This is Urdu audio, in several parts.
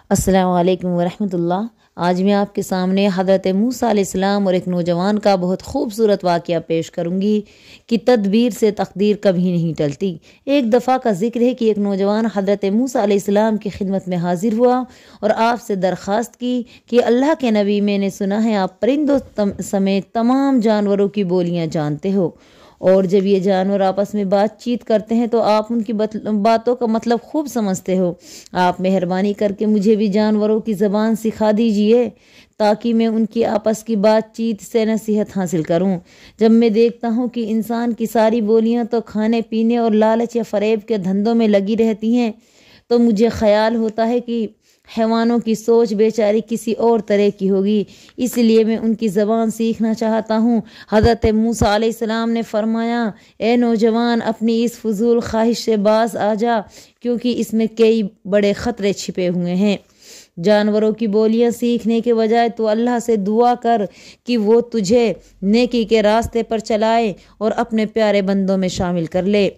السلام علیکم ورحمۃ اللہ۔ آج میں آپ کے سامنے حضرت موسیٰ علیہ السلام اور ایک نوجوان کا بہت خوبصورت واقعہ پیش کروں گی کہ تدبیر سے تقدیر کبھی نہیں ٹلتی۔ ایک دفعہ کا ذکر ہے کہ ایک نوجوان حضرت موسیٰ علیہ السلام کی خدمت میں حاضر ہوا اور آپ سے درخواست کی کہ اللہ کے نبی، میں نے سنا ہے آپ پرندوں سمیت تمام جانوروں کی بولیاں جانتے ہو، اور جب یہ جانور آپس میں بات چیت کرتے ہیں تو آپ ان کی باتوں کا مطلب خوب سمجھتے ہو۔ آپ مہربانی کر کے مجھے بھی جانوروں کی زبان سکھا دیجئے تاکہ میں ان کی آپس کی بات چیت سے نصیحت حاصل کروں۔ جب میں دیکھتا ہوں کہ انسان کی ساری بولیاں تو کھانے پینے اور لالچ یا فریب کے دھندوں میں لگی رہتی ہیں، تو مجھے خیال ہوتا ہے کہ حیوانوں کی سوچ بیچاری کسی اور طرح کی ہوگی، اس لیے میں ان کی زبان سیکھنا چاہتا ہوں۔ حضرت موسیٰ علیہ السلام نے فرمایا، اے نوجوان، اپنی اس فضول خواہش سے باز آ جا، کیونکہ اس میں کئی بڑے خطرے چھپے ہوئے ہیں۔ جانوروں کی بولیاں سیکھنے کے بجائے تو اللہ سے دعا کر کہ وہ تجھے نیکی کے راستے پر چلائے اور اپنے پیارے بندوں میں شامل کر لے۔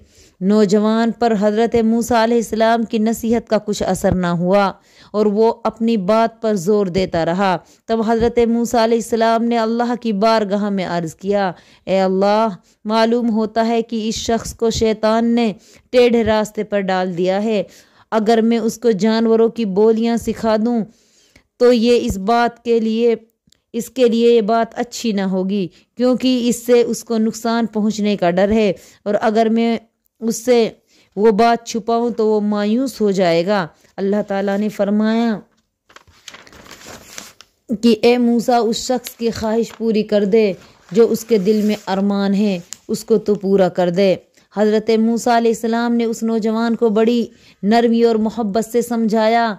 نوجوان پر حضرت موسیٰ علیہ السلام کی نصیحت کا کچھ اثر نہ ہوا اور وہ اپنی بات پر زور دیتا رہا۔ تب حضرت موسیٰ علیہ السلام نے اللہ کی بارگاہ میں عرض کیا، اے اللہ، معلوم ہوتا ہے کہ اس شخص کو شیطان نے ٹیڑھے راستے پر ڈال دیا ہے۔ اگر میں اس کو جانوروں کی بولیاں سکھا دوں تو یہ اس کے لیے یہ بات اچھی نہ ہوگی، کیونکہ اس سے اس کو نقصان پہنچنے کا ڈر ہے، اور اگر میں اس سے وہ بات چھپاؤں تو وہ مایوس ہو جائے گا۔ اللہ تعالیٰ نے فرمایا کہ اے موسیٰ، اس شخص کی خواہش پوری کر دے جو اس کے دل میں ارمان ہے، اس کو تو پورا کر دے۔ حضرت موسیٰ علیہ السلام نے اس نوجوان کو بڑی نرمی اور محبت سے سمجھایا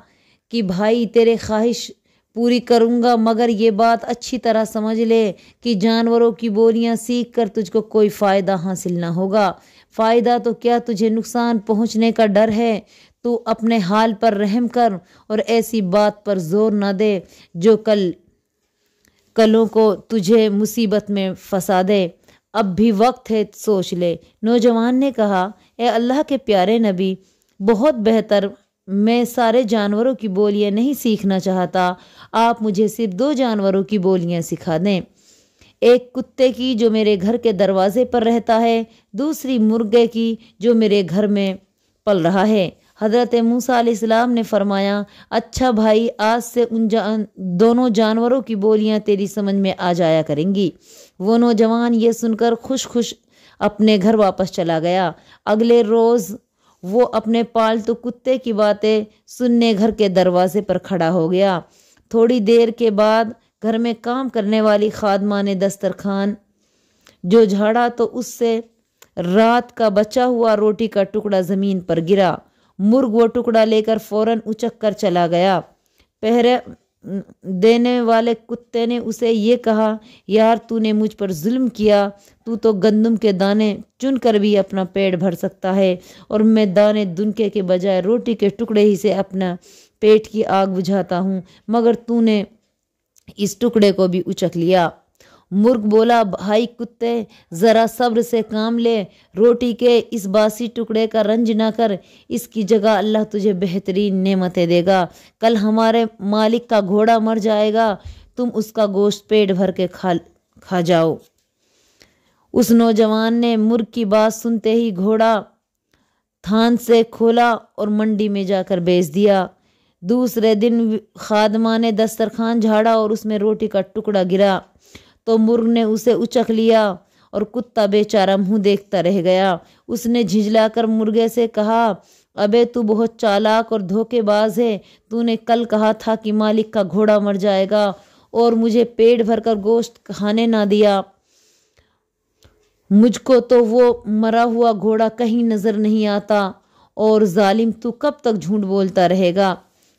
کہ بھائی، تیرے خواہش پوری کروں گا، مگر یہ بات اچھی طرح سمجھ لے کہ جانوروں کی بولیاں سیکھ کر تجھ کو کوئی فائدہ حاصل نہ ہوگا۔ فائدہ تو کیا، تجھے نقصان پہنچنے کا ڈر ہے۔ تو اپنے حال پر رحم کر اور ایسی بات پر زور نہ دے جو کلوں کو تجھے مصیبت میں پھنسا دے۔ اب بھی وقت ہے، سوچ لے۔ نوجوان نے کہا، اے اللہ کے پیارے نبی، بہت بہتر، میں سارے جانوروں کی بولیاں نہیں سیکھنا چاہتا، آپ مجھے صرف 2 جانوروں کی بولیاں سکھا دیں، ایک کتے کی جو میرے گھر کے دروازے پر رہتا ہے، دوسری مرغے کی جو میرے گھر میں پل رہا ہے۔ حضرت موسیٰ علیہ السلام نے فرمایا، اچھا بھائی، آج سے ان دونوں جانوروں کی بولیاں تیری سمجھ میں آ جایا کریں گی۔ وہ نوجوان یہ سن کر خوش اپنے گھر واپس چلا گیا۔ اگلے روز وہ اپنے پالتو کتے کی باتیں سننے گھر کے دروازے پر کھڑا ہو گیا۔ تھوڑی دیر کے بعد گھر میں کام کرنے والی خادمہ نے دسترخوان جو جھاڑا تو اس سے رات کا بچا ہوا روٹی کا ٹکڑا زمین پر گرا۔ مرغ وہ ٹکڑا لے کر فوراً اچک کر چلا گیا۔ پہرے دینے والے کتے نے اسے یہ کہا، یار، تو نے مجھ پر ظلم کیا، تو گندم کے دانے چن کر بھی اپنا پیٹ بھر سکتا ہے، اور میں دانے دنکے کے بجائے روٹی کے ٹکڑے ہی سے اپنا پیٹ کی آگ بجھاتا ہوں، مگر تو نے اس ٹکڑے کو بھی اچک لیا۔ مرغ بولا، بھائی کتے، ذرا صبر سے کام لے، روٹی کے اس باسی ٹکڑے کا رنج نہ کر، اس کی جگہ اللہ تجھے بہترین نعمتیں دے گا۔ کل ہمارے مالک کا گھوڑا مر جائے گا، تم اس کا گوشت پیٹ بھر کے کھا جاؤ۔ اس نوجوان نے مرغ کی بات سنتے ہی گھوڑا تھان سے کھولا اور منڈی میں جا کر بیچ دیا۔ دوسرے دن خادمہ نے دسترخوان جھاڑا اور اس میں روٹی کا ٹکڑا گرا تو مرغ نے اسے اچک لیا اور کتا بیچارہ منہ دیکھتا رہ گیا۔ اس نے جھنجلا کر مرغے سے کہا، ابے تو بہت چالاک اور دھوکے باز ہے، تو نے کل کہا تھا کہ مالک کا گھوڑا مر جائے گا اور مجھے پیٹ بھر کر گوشت کھانے نہ دیا۔ مجھ کو تو وہ مرا ہوا گھوڑا کہیں نظر نہیں آتا، اور ظالم، تو کب تک جھوٹ بولتا رہے گا؟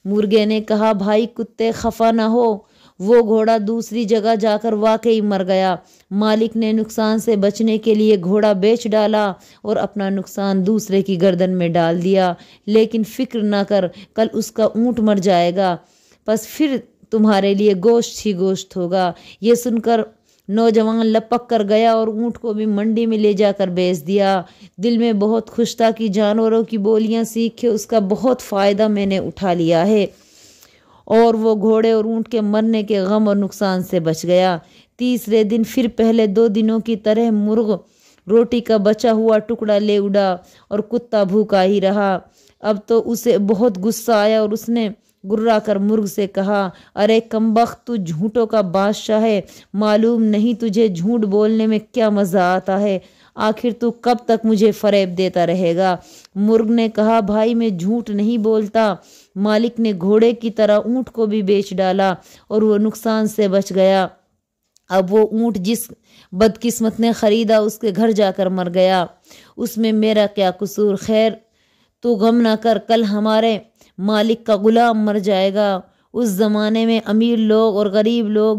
مرغے نے کہا، بھائی کتے، خفا نہ ہو، وہ گھوڑا دوسری جگہ جا کر واقعی مر گیا۔ مالک نے نقصان سے بچنے کے لیے گھوڑا بیچ ڈالا اور اپنا نقصان دوسرے کی گردن میں ڈال دیا، لیکن فکر نہ کر، کل اس کا اونٹ مر جائے گا، پس پھر تمہارے لیے گوشت ہی گوشت ہوگا۔ یہ سن کر نوجوان لپک کر گیا اور اونٹ کو بھی منڈی میں لے جا کر بیچ دیا۔ دل میں بہت خوش تھا کہ جانوروں کی بولیاں سیکھ کے اس کا بہت فائدہ میں نے اٹھا لیا ہے، اور وہ گھوڑے اور اونٹ کے مرنے کے غم اور نقصان سے بچ گیا۔ تیسرے دن پھر پہلے 2 دنوں کی طرح مرغ روٹی کا بچا ہوا ٹکڑا لے اڑا اور کتا بھوکا ہی رہا۔ اب تو اسے بہت غصہ آیا اور اس نے گرا کر مرغ سے کہا، ارے کمبخت، تو جھوٹوں کا بادشاہ ہے، معلوم نہیں تجھے جھوٹ بولنے میں کیا مزہ آتا ہے، آخر تو کب تک مجھے فریب دیتا رہے گا؟ مرغ نے کہا، بھائی میں جھوٹ نہیں بولتا۔ مالک نے گھوڑے کی طرح اونٹ کو بھی بیچ ڈالا اور وہ نقصان سے بچ گیا۔ اب وہ اونٹ جس بدقسمت نے خریدا اس کے گھر جا کر مر گیا، اس میں میرا کیا قصور؟ خیر تو غم نہ کر، کل ہمارے مالک کا غلام مر جائے گا۔ اس زمانے میں امیر لوگ اور غریب لوگ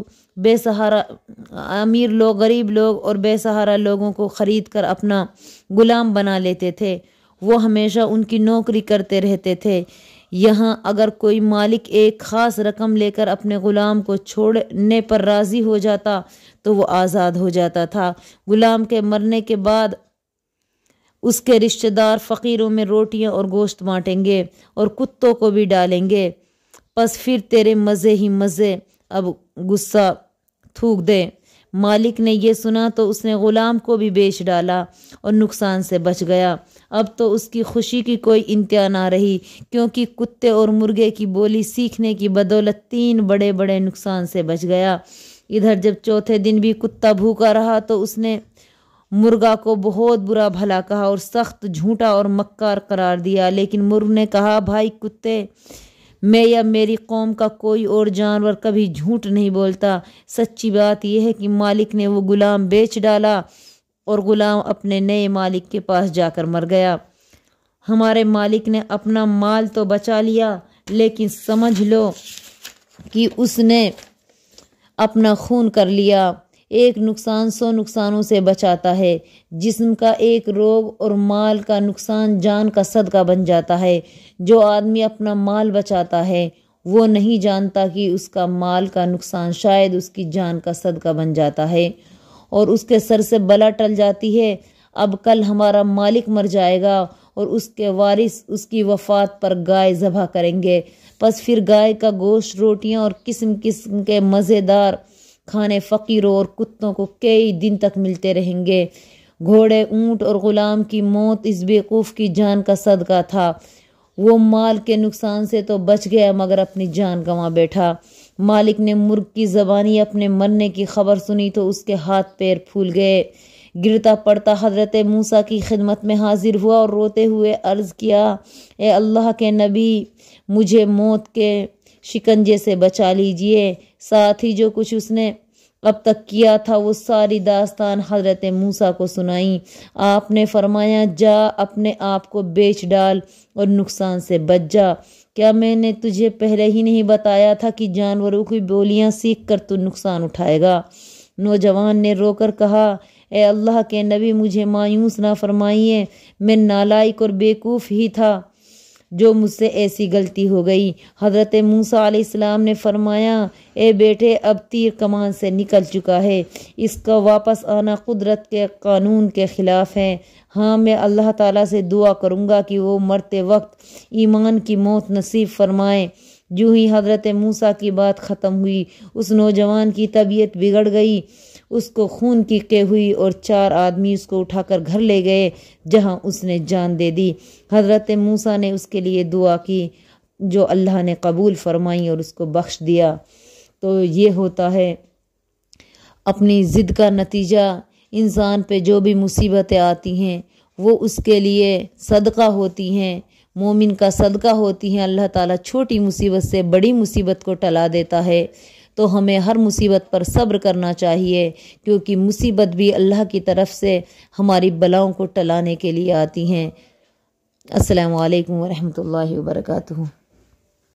اور بے سہارا لوگوں کو خرید کر اپنا غلام بنا لیتے تھے، وہ ہمیشہ ان کی نوکری کرتے رہتے تھے۔ یہاں اگر کوئی مالک ایک خاص رقم لے کر اپنے غلام کو چھوڑنے پر راضی ہو جاتا تو وہ آزاد ہو جاتا تھا۔ غلام کے مرنے کے بعد اس کے رشتہ دار فقیروں میں روٹیاں اور گوشت بانٹیں گے اور کتوں کو بھی ڈالیں گے، پس پھر تیرے مزے ہی مزے، اب غصہ تھوک دے۔ مالک نے یہ سنا تو اس نے غلام کو بھی بیچ ڈالا اور نقصان سے بچ گیا۔ اب تو اس کی خوشی کی کوئی انتہا نہ رہی، کیونکہ کتے اور مرغے کی بولی سیکھنے کی بدولت 3 بڑے بڑے نقصان سے بچ گیا۔ ادھر جب چوتھے دن بھی کتا بھوکا رہا تو اس نے مرغا کو بہت برا بھلا کہا اور سخت جھوٹا اور مکار قرار دیا، لیکن مرغ نے کہا، بھائی کتے، میں یا میری قوم کا کوئی اور جانور کبھی جھوٹ نہیں بولتا، سچی بات یہ ہے کہ مالک نے وہ غلام بیچ ڈالا اور غلام اپنے نئے مالک کے پاس جا کر مر گیا۔ ہمارے مالک نے اپنا مال تو بچا لیا، لیکن سمجھ لو کہ اس نے اپنا خون کر لیا۔ ایک نقصان 100 نقصانوں سے بچاتا ہے۔ جسم کا ایک روگ اور مال کا نقصان جان کا صدقہ بن جاتا ہے۔ جو آدمی اپنا مال بچاتا ہے وہ نہیں جانتا کہ اس کا مال کا نقصان شاید اس کی جان کا صدقہ بن جاتا ہے اور اس کے سر سے بلا ٹل جاتی ہے۔ اب کل ہمارا مالک مر جائے گا اور اس کے وارث اس کی وفات پر گائے ذبح کریں گے، پس پھر گائے کا گوشت، روٹیاں اور قسم قسم کے مزیدار کھانے فقیروں اور کتوں کو کئی دن تک ملتے رہیں گے۔ گھوڑے، اونٹ اور غلام کی موت اس بیوقوف کی جان کا صدقہ تھا۔ وہ مال کے نقصان سے تو بچ گیا مگر اپنی جان گنوا بیٹھا۔ مالک نے مرغ کی زبانی اپنے مرنے کی خبر سنی تو اس کے ہاتھ پیر پھول گئے۔ گرتا پڑتا حضرت موسیٰ کی خدمت میں حاضر ہوا اور روتے ہوئے عرض کیا، اے اللہ کے نبی، مجھے موت کے شکنجے سے بچا لیجئے۔ ساتھ ہی جو کچھ اس نے اب تک کیا تھا وہ ساری داستان حضرت موسیٰ کو سنائی۔ آپ نے فرمایا، جا اپنے آپ کو بیچ ڈال اور نقصان سے بچ جا۔ کیا میں نے تجھے پہلے ہی نہیں بتایا تھا کہ جانوروں کی بولیاں سیکھ کر تو نقصان اٹھائے گا؟ نوجوان نے رو کر کہا، اے اللہ کے نبی، مجھے مایوس نہ فرمائیے، میں نالائق اور بیوقوف ہی تھا جو مجھ سے ایسی غلطی ہو گئی۔ حضرت موسیٰ علیہ السلام نے فرمایا، اے بیٹے، اب تیر کمان سے نکل چکا ہے، اس کا واپس آنا قدرت کے قانون کے خلاف ہے۔ ہاں، میں اللہ تعالیٰ سے دعا کروں گا کہ وہ مرتے وقت ایمان کی موت نصیب فرمائے۔ جو ہی حضرت موسیٰ کی بات ختم ہوئی، اس نوجوان کی طبیعت بگڑ گئی، اس کو خون کی قے ہوئی اور 4 آدمی اس کو اٹھا کر گھر لے گئے جہاں اس نے جان دے دی۔ حضرت موسیٰ نے اس کے لیے دعا کی جو اللہ نے قبول فرمائی اور اس کو بخش دیا۔ تو یہ ہوتا ہے اپنی ضد کا نتیجہ۔ انسان پہ جو بھی مصیبتیں آتی ہیں وہ اس کے لیے صدقہ ہوتی ہیں، مومن کا صدقہ ہوتی ہیں۔ اللہ تعالیٰ چھوٹی مصیبت سے بڑی مصیبت کو ٹلا دیتا ہے۔ تو ہمیں ہر مصیبت پر صبر کرنا چاہیے، کیونکہ مصیبت بھی اللہ کی طرف سے ہماری بلاؤں کو ٹلانے کے لیے آتی ہیں۔ السلام علیکم ورحمۃ اللہ وبرکاتہ۔